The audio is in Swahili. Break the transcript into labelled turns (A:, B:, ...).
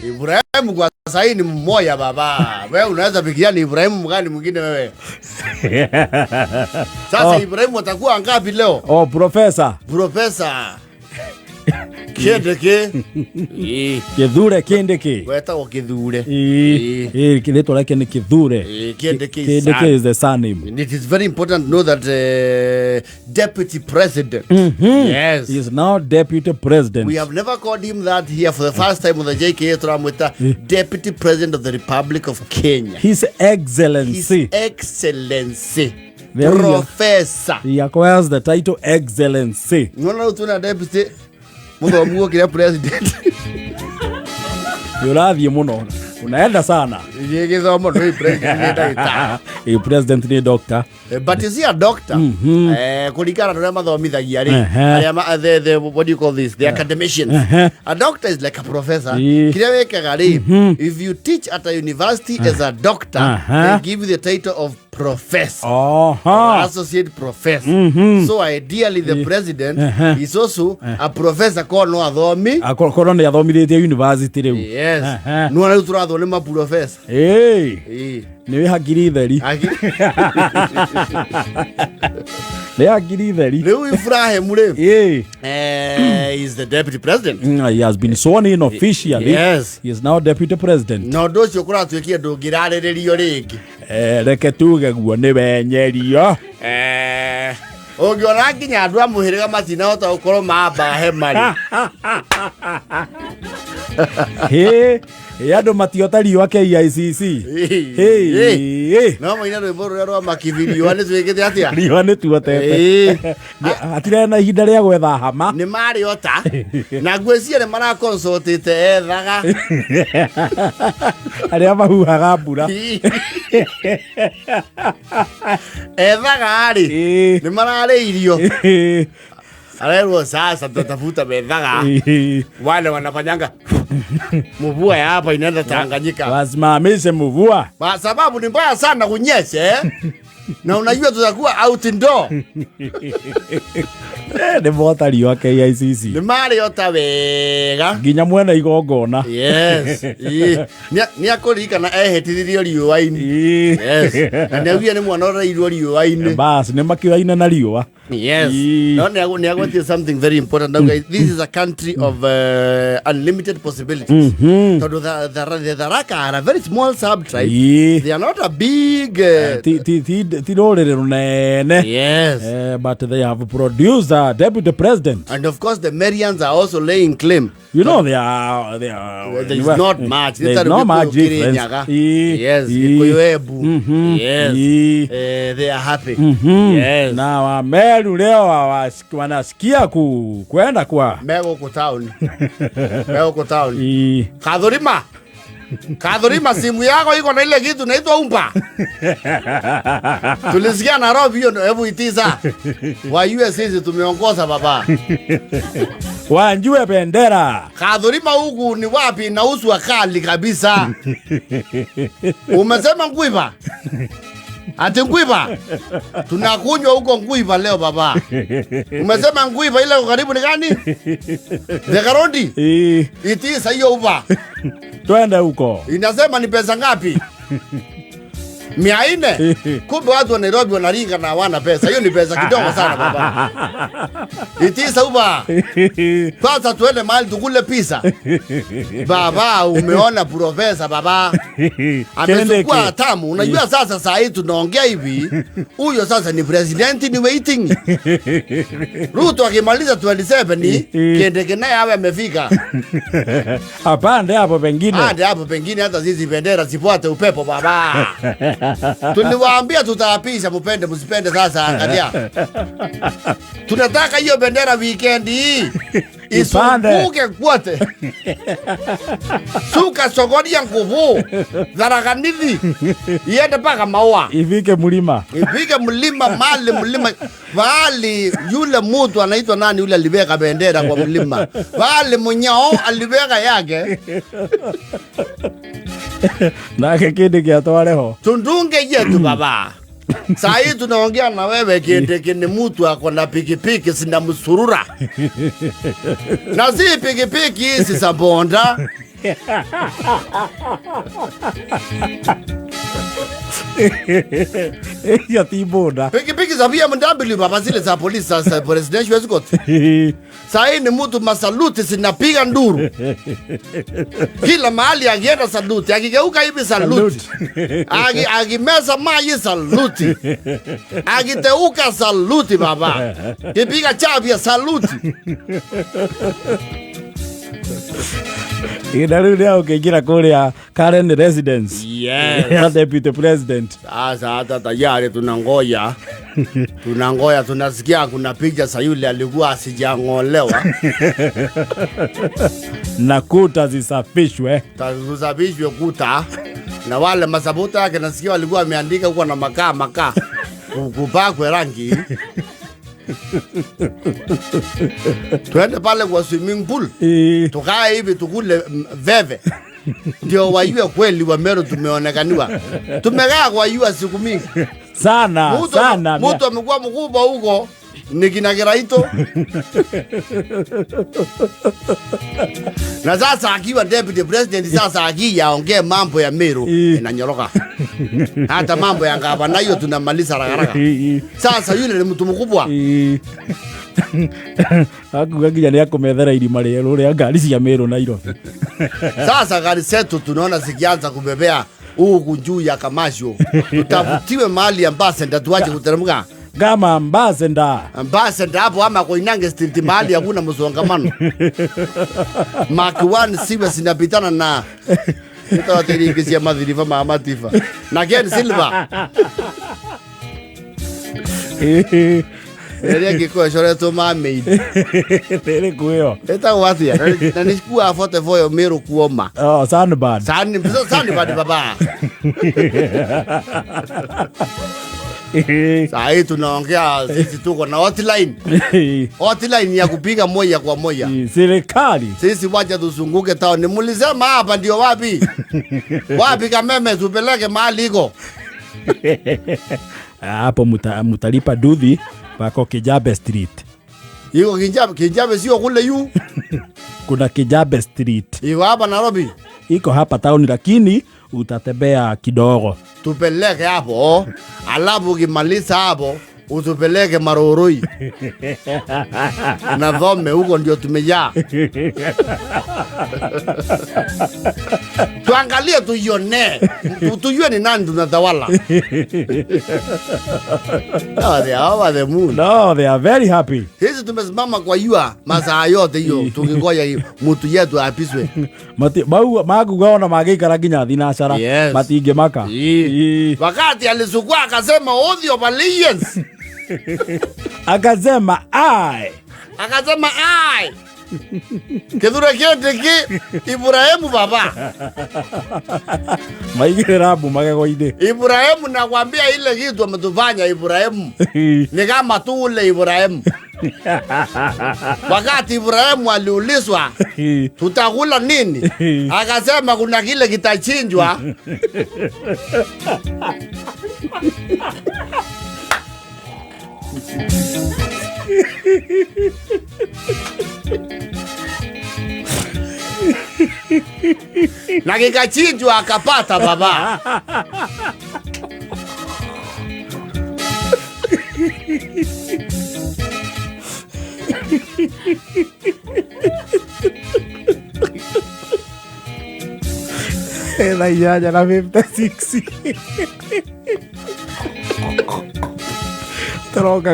A: Ibrahim kwa sasa ni mmoja baba. Wewe unaweza fikiria ni Ibrahim mgani mwingine wewe? Sasa Ibrahim atakuwa ngapi leo?
B: Professor.
A: Kindiki.
B: Kithure Kindiki.
A: Weta o Kithure.
B: Kileto lake ni Kithure.
A: Kindiki
B: is the surname.
A: And it is very important to know that deputy president. Yes.
B: He is now deputy president.
A: We have never called him that here for the first time on the JKA Tram with the deputy president of the Republic of Kenya.
B: His Excellency.
A: Professor.
B: He acquires the title Excellency.
A: You know tuna deputy. Mungu Mungu kile president.
B: Yurathi muno. Unaenda sana.
A: Yeye kama ndio president
B: ni president ni doctor.
A: But is he a doctor? Kulingana na mathomithagia ri. The what do you call this? The academicians. A doctor is like a professor. Kile wekaga ri. If you teach at a university as a doctor, they give you the title of professor. Associate professor. So ideally the president is also a professor called no athomi.
B: Akorwo ni athomithĩtie university rĩu.
A: Yes. No na turathoma ma professor.
B: Ni hakiri theri. Ni hakiri theri.
A: Leo Ibrahim is the deputy president.
B: He has been sworn in officially.
A: Yes.
B: He is now deputy president.
A: No docio kuratwikia ndungirarĩrĩrio ringi.
B: Reke tuge guo ni wenyerio.
A: Ungiona nginya andu amuhiriga matinahota gukorwo mamba hemari.
B: Andu matiota riũa KICC.
A: No maina rwĩmbo rũrĩa rwa makivirio nĩ twĩkĩte atia?
B: Riũa nĩ tuotete. Atire na ihinda rĩa gwetha hama.
A: Nĩ mariota. Na ngwĩciria nĩ mara consultĩte ethaga.
B: Arĩa mahuhaga mbura.
A: Ethaga rĩ. Nĩ mararĩirio. Alero sasa tutafuta medhaga. Wale wanafanyanga mvua ya hapa inaenda Tanganyika.
B: Wasimamishe mvua.
A: Kwa sababu ni mbaya sana kunyeshe. Na unajua tutakuwa outdoor.
B: Ni bota riũa KICC.
A: Ni mari ota wega.
B: Nginya mwena igongona.
A: Yes. Ni akorika na ehetirio riũa-inĩ. Yes. Na nĩugia nĩ mwana ũrairwo riũa-inĩ.
B: Bas nĩ makĩoaine na riũa.
A: Yes. No, I want to something very important. Now, guys, this is a country of unlimited possibilities. So the Tharaka are a very small sub-tribe. They are not a big...
B: Yes. But they have produced a deputy president.
A: And of course, the Merians are also laying claim.
B: You know, there is
A: not much.
B: There is not much difference.
A: Yes. Yes. They are happy. Yes.
B: Now, Meru leo wanasikia kwenda kwa
A: Meru ko town. Kadhurima simu yako iko na ile kitu naitwa umpa. Tulisikia Nairobi hiyo, hebu itiza. Wa USA tumeongoza baba.
B: Wanjue bendera.
A: Kadhurima huku ni wapi inauzwa kali kabisa. Umesema Ngwiva? Ati Ngwiva? Tunakunywa huko Ngwiva leo baba. Umesema Ngwiva ile karibu ni gani? The Garondi? Itiza hiyo uba.
B: Twende huko.
A: Inasema ni pesa ngapi? 400. Kumbe watu wa Nairobi wanaringa na hawana pesa. Hiyo ni pesa kidogo sana baba. Itisa uba. Sasa tuende mahali tukule pizza. Baba, umeona profesa baba. Amechukua tamu. Unajua sasa saa hii tunaongea hivi. Huyo sasa ni president ni waiting. Ruto akimaliza 27 Kindiki naye awe amefika.
B: Apande hapo pengine.
A: Ande hapo pengine hata zizi bendera zifuate upepo baba. Tuliwaambia tutaapisha mpende msipende sasa angalia. Tunataka hiyo bendera weekend hii isunguke kwote. Suka sokoni ya nguvu. Tharaka Nithi. Iende paka maua.
B: Ifike mlima.
A: Ifike mlima mlima. Wali yule mtu anaitwa nani yule alibeka bendera kwa mlima. Wali mnyao alibeka yake.
B: Na Kindiki atwareho.
A: Tundunge yetu baba. Saa hii tunaongea na wewe Kindiki ni mtu ako na pikipiki sina msurura. Na si pikipiki hizi za bonda.
B: Ya tiboda.
A: Pikipiki za BMW baba, zile za polisi za presidential escort. Sasa ni mtu masaluti zinapiga nduru. Kila mahali akienda saluti, akigeuka hivi saluti. Akimeza maji saluti. Akiteuka saluti baba. Kipiga chapi ya saluti.
B: Inarudia ukiingira kule current residence.
A: Yes.
B: Ya deputy president.
A: Sasa hata tayari tunangoja. Tunasikia kuna picha za yule alikuwa asijangolewa.
B: Na kuta zisafishwe.
A: Tazusafishwe kuta. Na wale masabuta yake nasikia walikuwa wameandika huko na makaa. Kupakwe rangi. Tuende pale kwa swimming pool. Tukae hivi tukule veve. Ndio wajue kweli wa Meru tumeonekaniwa. Tumekaa kwa yua siku mingi.
B: Sana.
A: Mtu amekuwa mkubwa huko ni kina Kiraito. Na sasa akiwa deputy president, sasa akija aongee mambo ya Meru inanyoroka. Hata mambo ya gavana hiyo tunamaliza haraka. Sasa yule ni mtu mkubwa.
B: Hakugagija ni akomethera irima rero ria ngari cia Meru Nairobi.
A: Sasa gari zetu tunaona zikianza kubebea huku juu ya Kamasho. Tutafutiwe mahali ambassador tuache kuteremka.
B: Kama ambassador
A: hapo ama Koinange Street mahali hakuna msongamano. Mark 1 siwe sinapitana na nitawatirikisia madhirifa maamatifa. Na Ken Silva. Ele kiko shore to mami.
B: Ele kuyo.
A: Eta watia. Na nishukua afote voyo Meru kuoma.
B: Oh, Sanbad.
A: Sanbad baba. Sasa tunaongea sisi tuko na hotline. Hotline ya kupiga moja kwa moja.
B: Serikali.
A: Sisi wacha tuzunguke town. Nimulisema hapa ndio wapi? Wapi Kameme tupeleke mahali iko.
B: Hapo mutalipa dudhi pako Kijabe Street.
A: Iko Kijabe sio kule yu.
B: Kuna Kijabe Street.
A: Iko hapa Nairobi.
B: Iko hapa town lakini utatembea kidogo.
A: Tupeleke hapo. Alafu kimaliza hapo utupeleke Maroroi. Na Dhome huko ndio tumejaa. Tuangalie tuione. Tujue ni nani tunatawala. They are the moon.
B: No, they are very happy.
A: Sisi tumesimama kwa yua masaa yote hiyo tukingoja mtu yetu apiswe.
B: Magu gaona magikara nginya thinashara. Matinge maka.
A: Wakati alisukua akasema oath of allegiance.
B: Akasema ai.
A: Kedura Kindiki Ibrahimu baba.
B: Maigirabu magegoide.
A: Ibrahimu nakwambia ile kitu ametufanya Ibrahimu. Ni kama tu ule Ibrahimu. Wakati Ibrahimu aliulizwa tutakula nini? Akasema kuna kile kitachinjwa. Na kikachinjwa akapata baba.
B: Ela ya na 56. Troca